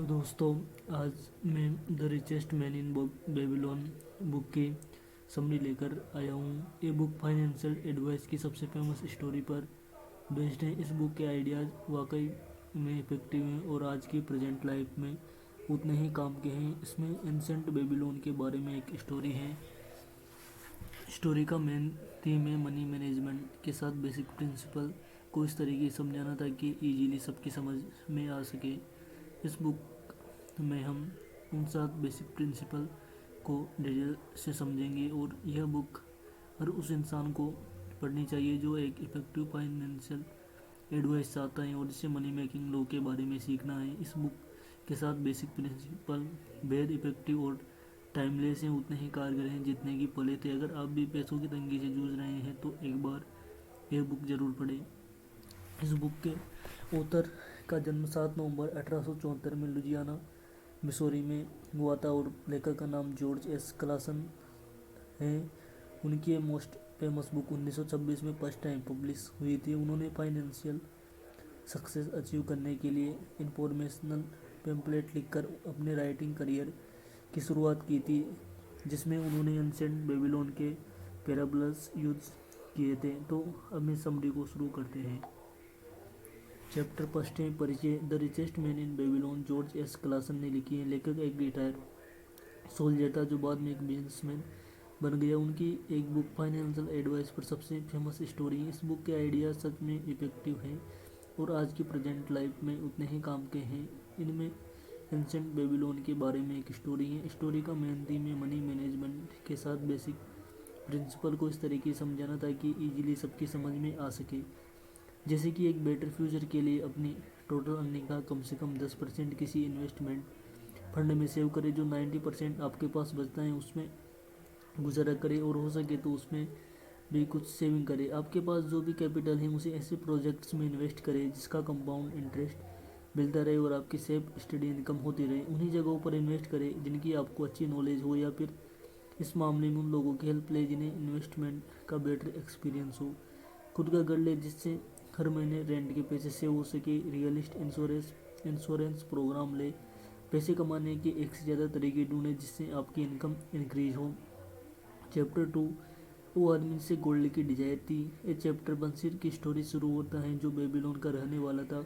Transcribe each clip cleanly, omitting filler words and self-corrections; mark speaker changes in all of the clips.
Speaker 1: दोस्तों, आज मैं the richest man in Babylon book की समरी लेकर आया हूँ। ये बुक फाइनेंशियल एडवाइस की सबसे फेमस स्टोरी पर बेस्ड है। इस बुक के आइडियाज़ वाकई में इफेक्टिव हैं और आज की प्रेजेंट लाइफ में उतने ही काम के हैं। इसमें एंसेंट बेबीलोन के बारे में एक स्टोरी है। स्टोरी का मेन थीम है मनी मैनेजमेंट के साथ बेसिक प्रिंसिपल को इस तरीके से समझाना ताकि इजीली सबकी समझ में आ सके। इस बुक में हम उन 7 बेसिक प्रिंसिपल को डिटेल से समझेंगे और यह बुक हर उस इंसान को पढ़नी चाहिए जो एक इफेक्टिव फाइनेंशियल एडवाइस चाहता है और जिसे मनी मेकिंग लॉ के बारे में सीखना है। इस बुक के साथ बेसिक प्रिंसिपल बेहद इफेक्टिव और टाइमलेस हैं, उतने ही कारगर हैं जितने की पले थे। अगर आप भी पैसों की तंगी से जूझ रहे हैं तो एक बार यह बुक जरूर पढ़ें। इस बुक के ऑथर का जन्म 7 नवंबर 1874 में लुजियाना मिसौरी में हुआ था और लेखक का नाम जॉर्ज एस क्लासन है। उनकी मोस्ट फेमस बुक 1926 में फर्स्ट टाइम पब्लिश हुई थी। उन्होंने फाइनेंशियल सक्सेस अचीव करने के लिए इंफॉर्मेशनल पैम्पलेट लिखकर अपने राइटिंग करियर की शुरुआत की थी, जिसमें उन्होंने एंशिएंट बेबीलोन के पैराबल्स यूज किए थे। तो अब इस समरी को शुरू करते हैं। चैप्टर फर्स्ट है परिचय। The richest man in Babylon George S Klaasen ने लिखी है। लेखक एक रिटायर सोल्जर था जो बाद में एक बिजनेसमैन बन गया। उनकी एक बुक फाइनेंशियल एडवाइस पर सबसे फेमस स्टोरी है। इस बुक के आइडिया सच में इफेक्टिव हैं और आज की प्रेजेंट लाइफ में उतने ही काम के हैं। इनमें एंशिएंट बेबीलोन के बारे में एक स्टोरी है। स्टोरी का मेन थीम है मनी मैनेजमेंट के साथ बेसिक प्रिंसिपल को इस तरीके से समझाना ताकि इजीली सबकी समझ में आ सके। जैसे कि एक बेटर फ्यूचर के लिए अपनी टोटल अर्निंग का कम से कम 10% किसी इन्वेस्टमेंट फंड में सेव करें, जो 90% आपके पास बचता है उसमें गुजारा करें और हो सके तो उसमें भी कुछ सेविंग करें। आपके पास जो भी कैपिटल है उसे ऐसे प्रोजेक्ट्स में इन्वेस्ट करें जिसका कंपाउंड इंटरेस्ट मिलता रहे और आपकी सेफ स्टडी इनकम होती रहे। उन्हीं जगहों पर इन्वेस्ट करें जिनकी आपको अच्छी नॉलेज हो या फिर इस मामले में उन लोगों की हेल्प ले जिन्हें इन्वेस्टमेंट का बेटर एक्सपीरियंस हो। खुद का घर ले जिससे हर महीने रेंट के पैसे सेव हो सके। रियलिस्ट इंश्योरेंस प्रोग्राम ले। पैसे कमाने के एक से ज़्यादा तरीके ढूंढें जिससे आपकी इनकम इंक्रीज हो। चैप्टर 2 वो आदमी से गोल्ड की डिजायर थी। ये चैप्टर बंसीर की स्टोरी शुरू होता है जो बेबीलोन का रहने वाला था।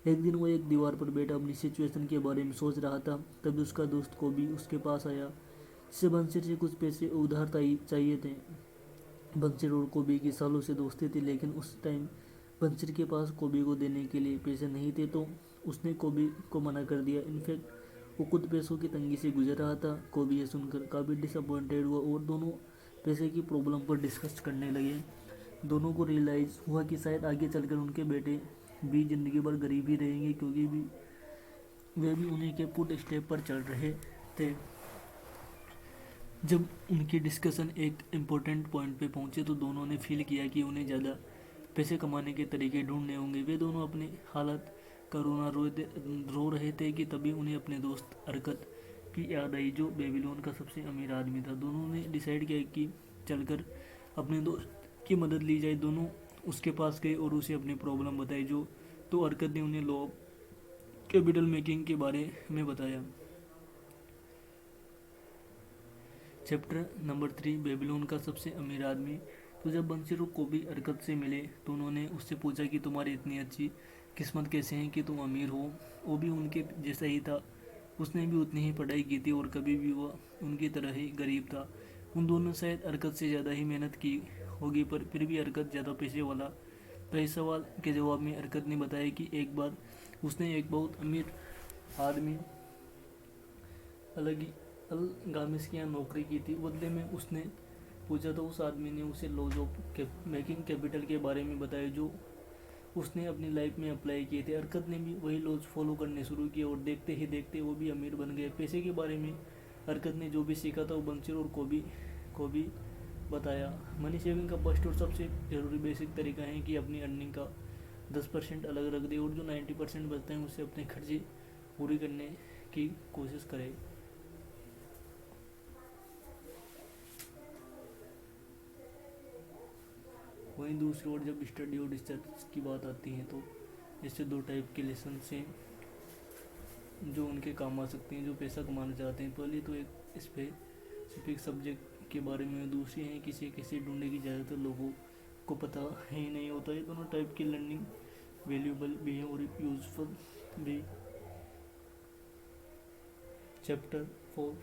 Speaker 1: एक दिन वो एक दीवार पर बैठा अपनी सिचुएशन के बारे में सोच रहा था, तभी उसका दोस्त को भी उसके पास आया जिसे बंसीर से कुछ पैसे उधार चाहिए थे। बंसीर और कोबी की सालों से दोस्ती थी, लेकिन उस टाइम बंसीर के पास कोबी को देने के लिए पैसे नहीं थे तो उसने कोबी को मना कर दिया। इनफैक्ट वो खुद पैसों की तंगी से गुजर रहा था। कोबी ये सुनकर काफ़ी डिसअपॉइंटेड हुआ और दोनों पैसे की प्रॉब्लम पर डिस्कस करने लगे। दोनों को रियलाइज़ हुआ कि शायद आगे चलकर उनके बेटे भी ज़िंदगी भर गरीब ही रहेंगे, क्योंकि वे भी उन्हीं के पुट स्टेप पर चल रहे थे। जब उनकी डिस्कशन एक इम्पोर्टेंट पॉइंट पे पहुंचे तो दोनों ने फील किया कि उन्हें ज़्यादा पैसे कमाने के तरीके ढूंढने होंगे। वे दोनों अपनी हालत का रो रहे थे कि तभी उन्हें अपने दोस्त अरकत की याद आई जो बेबीलोन का सबसे अमीर आदमी था। दोनों ने डिसाइड किया कि चलकर अपने दोस्त की मदद ली जाए। दोनों उसके पास गए और उसे अपनी प्रॉब्लम बताई। तो अरकत ने उन्हें लॉ कैपिटल मेकिंग के बारे में बताया। चैप्टर नंबर 3 बेबीलोन का सबसे अमीर आदमी। तो जब बंसीर को भी अरकत से मिले तो उन्होंने उससे पूछा कि तुम्हारी इतनी अच्छी किस्मत कैसे है कि तुम अमीर हो। वो भी उनके जैसा ही था। उसने भी उतनी ही पढ़ाई की थी और कभी भी वह उनकी तरह ही गरीब था। उन दोनों शायद अरकत से ज़्यादा ही मेहनत की होगी, पर फिर भी अरकत ज़्यादा पैसे वाला। तो इस सवाल के जवाब में अरकत ने बताया कि एक बार उसने एक बहुत अमीर आदमी अलग गामिस की यहाँ नौकरी की थी। बदले में उसने पूछा तो उस आदमी ने उसे लॉज ऑफ मेकिंग कैपिटल के बारे में बताया जो उसने अपनी लाइफ में अप्लाई किए थे। अरकत ने भी वही लॉज फॉलो करने शुरू किए और देखते ही देखते वो भी अमीर बन गए। पैसे के बारे में अरकत ने जो भी सीखा था वो बंसीर और को भी बताया। मनी सेविंग का फर्स्ट और सबसे ज़रूरी बेसिक तरीका है कि अपनी अर्निंग का 10% अलग रख दे और जो 90% बचता है उससे अपने खर्चे पूरी करने की कोशिश करे। वहीं दूसरी ओर जब स्टडी और रिसर्च की बात आती है तो इससे 2 टाइप के लेसन हैं। जो उनके काम आ सकते हैं, जो पैसा कमाना चाहते हैं। पहले तो एक स्पेसिफिक सब्जेक्ट के बारे में, दूसरी है किसे कैसे ढूंढने की ज़्यादातर लोगों को पता ही नहीं होता। ये दोनों टाइप की लर्निंग वैल्यूएबल भी है और यूजफुल भी। Chapter 4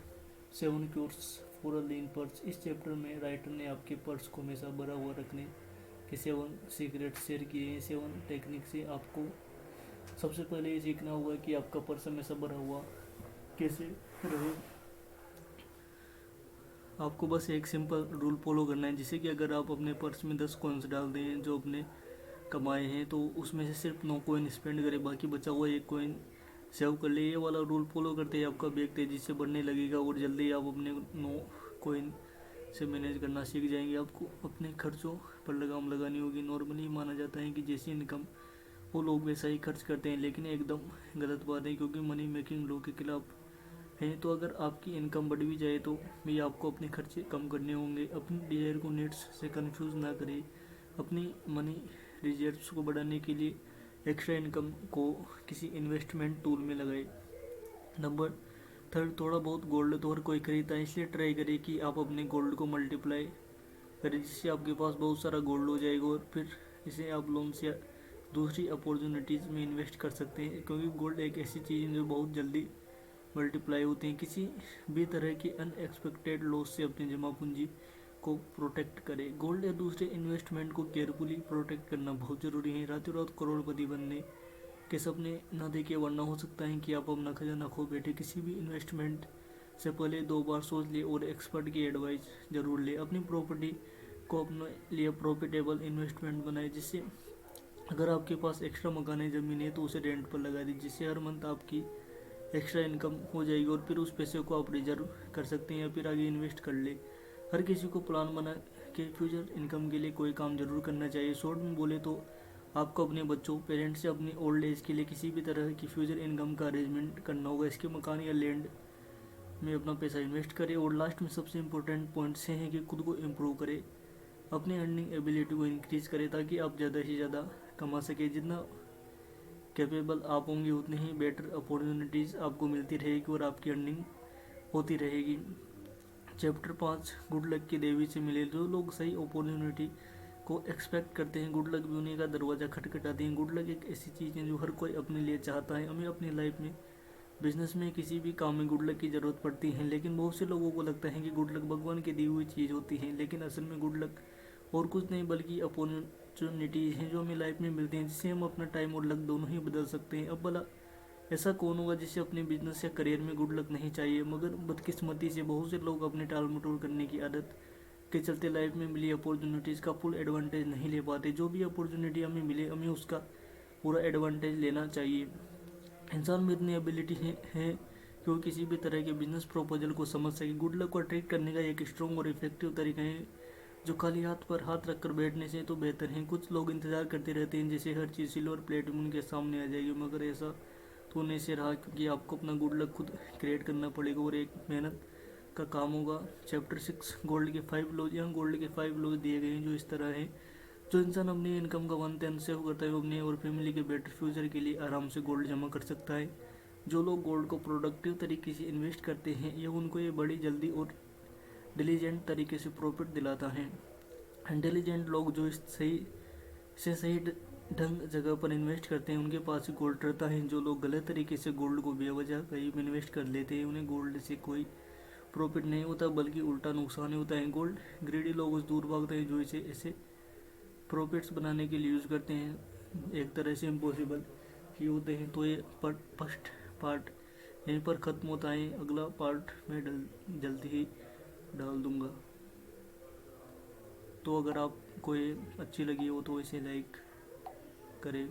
Speaker 1: 7 cures for a lean purse. इस चैप्टर में राइटर ने आपके पर्स को हमेशा भरा हुआ रखने के 7 सीक्रेट शेयर किए हैं। 7 टेक्निक से आपको सबसे पहले ये सीखना होगा कि आपका पर्स हमेशा भरा हुआ कैसे रहे। आपको बस एक सिंपल रूल फॉलो करना है, जिससे कि अगर आप अपने पर्स में 10 कॉइन्स डाल दें जो अपने कमाए हैं, तो उसमें से सिर्फ 9 कॉइन स्पेंड करें, बाकी बचा हुआ 1 कॉइन सेव कर ले। ये वाला रूल फॉलो करते ही आपका बैग तेजी से बढ़ने लगेगा और जल्दी आप अपने 9 कॉइन से मैनेज करना सीख जाएंगे। आपको अपने खर्चों पर लगाम लगानी होगी। नॉर्मली माना जाता है कि जैसी इनकम वो लोग वैसा ही खर्च करते हैं, लेकिन एकदम गलत बात है, क्योंकि मनी मेकिंग लॉ के खिलाफ है। तो अगर आपकी इनकम बढ़ भी जाए तो भी आपको अपने खर्चे कम करने होंगे। अपनी डिजायर को नीड्स से कंफ्यूज ना करें। अपनी मनी रिजर्व्स को बढ़ाने के लिए एक्स्ट्रा इनकम को किसी इन्वेस्टमेंट टूल में लगाए। नंबर 3, थोड़ा बहुत गोल्ड तो हर कोई खरीदता है, इसलिए ट्राई करें कि आप अपने गोल्ड को मल्टीप्लाई करें, जिससे आपके पास बहुत सारा गोल्ड हो जाएगा और फिर इसे आप लोन्स या दूसरी अपॉर्चुनिटीज़ में इन्वेस्ट कर सकते हैं, क्योंकि गोल्ड एक ऐसी चीज़ है जो बहुत जल्दी मल्टीप्लाई होते हैं। किसी भी तरह की अनएक्सपेक्टेड लॉस से अपनी जमा पूंजी को प्रोटेक्ट करें। गोल्ड या दूसरे इन्वेस्टमेंट को केयरफुली प्रोटेक्ट करना बहुत ज़रूरी है। रातों रात करोड़पति बनने के सपने न देखिए, वरना हो सकता है कि आप अपना खजाना खो बैठे। किसी भी इन्वेस्टमेंट से पहले 2 बार सोच ले और एक्सपर्ट की एडवाइस जरूर ले। अपनी प्रॉपर्टी को अपने लिए प्रॉफिटेबल इन्वेस्टमेंट बनाए, जिससे अगर आपके पास एक्स्ट्रा मकान है, ज़मीन है, तो उसे रेंट पर लगा दीजिए, जिससे हर मंथ आपकी एक्स्ट्रा इनकम हो जाएगी और फिर उस पैसे को आप रिजर्व कर सकते हैं या फिर आगे इन्वेस्ट कर ले। हर किसी को प्लान बना के फ्यूचर इनकम के लिए कोई काम जरूर करना चाहिए। शॉर्ट में बोले तो आपको अपने बच्चों पेरेंट्स से अपनी ओल्ड एज के लिए किसी भी तरह की फ्यूचर इनकम का अरेंजमेंट करना होगा। इसके मकान या लैंड में अपना पैसा इन्वेस्ट करें। और लास्ट में सबसे इम्पोर्टेंट पॉइंट्स हैं कि खुद को इम्प्रूव करें, अपनी अर्निंग एबिलिटी को इंक्रीज करें, ताकि आप ज़्यादा से ज़्यादा कमा सकें। जितना कैपेबल आप होंगे उतनी ही बेटर अपॉर्चुनिटीज़ आपको मिलती रहेगी और आपकी अर्निंग होती रहेगी। चैप्टर 5 गुड लक की देवी से मिले। जो लोग सही अपॉर्चुनिटी को एक्सपेक्ट करते हैं, गुड लक भी उन्हीं का दरवाज़ा खटखटाती हैं। गुड लक एक ऐसी चीज़ है जो हर कोई अपने लिए चाहता है। हमें अपनी लाइफ में, बिजनेस में, किसी भी काम में गुड लक की ज़रूरत पड़ती है, लेकिन बहुत से लोगों को लगता है कि गुड लक भगवान की दी हुई चीज़ होती है। लेकिन असल में गुड लक और कुछ नहीं बल्कि अपॉर्चुनिटीज़ हैं जो हमें लाइफ में मिलती हैं, जिससे हम अपना टाइम और लक दोनों ही बदल सकते हैं। अब भला ऐसा कौन होगा जिसे अपने बिजनेस या करियर में गुड लक नहीं चाहिए? मगर बदकिस्मती से बहुत से लोग अपने टाल मटोल करने की आदत के चलते लाइफ में मिली अपॉर्चुनिटीज़ का फुल एडवांटेज नहीं ले पाते। जो भी अपॉर्चुनिटी हमें मिले, हमें उसका पूरा एडवांटेज लेना चाहिए। इंसान में इतनी एबिलिटी है कि वो किसी भी तरह के बिजनेस प्रपोजल को समझ सके। गुड लक को अट्रैक्ट करने का एक स्ट्रॉन्ग और इफेक्टिव तरीका है जो खाली हाथ पर हाथ रखकर बैठने से तो बेहतर है। कुछ लोग इंतजार करते रहते हैं जैसे हर चीज़ सिल्वर प्लेट में उनके सामने आ जाएगी, मगर ऐसा तो नहीं से रहा, क्योंकि आपको अपना गुड लक खुद क्रिएट करना पड़ेगा और एक मेहनत का काम होगा। चैप्टर 6 गोल्ड के 5 लॉज। यहाँ गोल्ड के 5 लॉज दिए गए हैं जो इस तरह हैं। जो इंसान अपनी इनकम का 1/10 सेव करता है वो अपने और फैमिली के बेटर फ्यूचर के लिए आराम से गोल्ड जमा कर सकता है। जो लोग गोल्ड को प्रोडक्टिव तरीके से इन्वेस्ट करते हैं, यह उनको ये बड़ी जल्दी और डिलीजेंट तरीके से प्रॉफिट दिलाता है। इंटेलिजेंट लोग जो इस सही ढंग जगह पर इन्वेस्ट करते हैं, उनके पास गोल्ड रहता है। जो लोग गलत तरीके से गोल्ड को बेवजह कहीं भी इन्वेस्ट कर लेते हैं, उन्हें गोल्ड से कोई प्रॉफिट नहीं होता बल्कि उल्टा नुकसान होता है। गोल्ड ग्रीडी लोग उस दूर भागते हैं जो इसे ऐसे प्रॉफिट्स बनाने के लिए यूज़ करते हैं, एक तरह से इम्पॉसिबल ही होते हैं। तो ये फर्स्ट पार्ट यहीं पर ख़त्म होता है। अगला पार्ट मैं जल्दी ही डाल दूँगा। तो अगर आपको ये अच्छी लगी हो तो इसे लाइक करें।